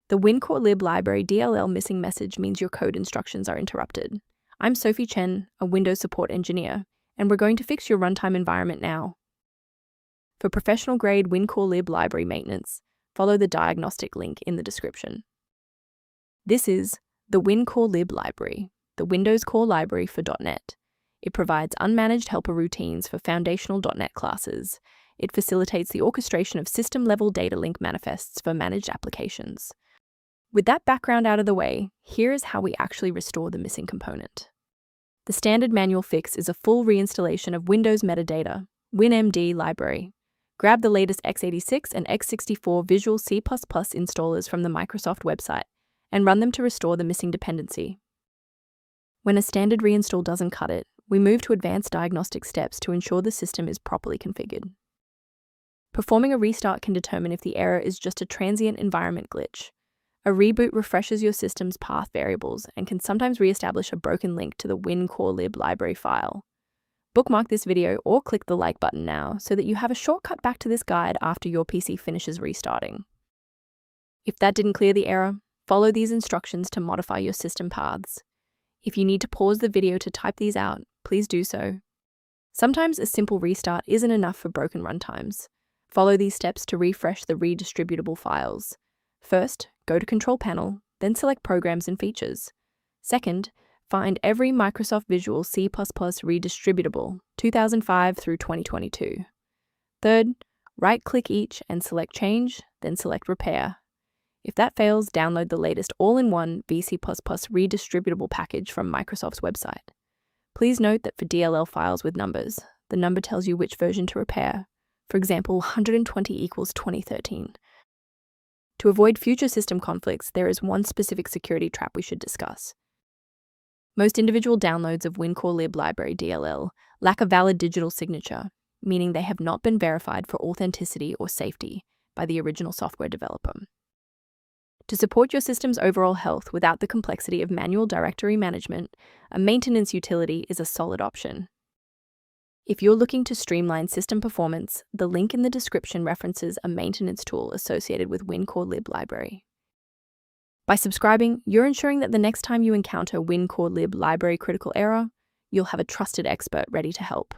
The Wincorlib Library DLL missing message means your code instructions are interrupted. I'm Sophie Chen, a Windows support engineer, and we're going to fix your runtime environment now. For professional-grade Wincorlib library maintenance, follow the diagnostic link in the description. This is the Wincorlib Library, the Windows core library for .NET. It provides unmanaged helper routines for foundational .NET classes. It facilitates the orchestration of system-level data link manifests for managed applications. With that background out of the way, here is how we actually restore the missing component. The standard manual fix is a full reinstallation of Windows Metadata, WinMD Library. Grab the latest x86 and x64 Visual C++ installers from the Microsoft website and run them to restore the missing dependency. When a standard reinstall doesn't cut it, we move to advanced diagnostic steps to ensure the system is properly configured. Performing a restart can determine if the error is just a transient environment glitch. A reboot refreshes your system's path variables and can sometimes re-establish a broken link to the Wincorlib library file. Bookmark this video or click the like button now so that you have a shortcut back to this guide after your PC finishes restarting. If that didn't clear the error, follow these instructions to modify your system paths. If you need to pause the video to type these out, please do so. Sometimes a simple restart isn't enough for broken runtimes. Follow these steps to refresh the redistributable files. First, go to Control Panel, then select Programs and Features. Second, find every Microsoft Visual C++ Redistributable 2005 through 2022. Third, right-click each and select Change, then select Repair. If that fails, download the latest all-in-one VC++ Redistributable package from Microsoft's website. Please note that for DLL files with numbers, the number tells you which version to repair. For example, 120 equals 2013. To avoid future system conflicts, there is one specific security trap we should discuss. Most individual downloads of Wincorlib Library DLL lack a valid digital signature, meaning they have not been verified for authenticity or safety by the original software developer. To support your system's overall health without the complexity of manual directory management, a maintenance utility is a solid option. If you're looking to streamline system performance, the link in the description references a maintenance tool associated with Wincorlib Library. By subscribing, you're ensuring that the next time you encounter Wincorlib Library critical error, you'll have a trusted expert ready to help.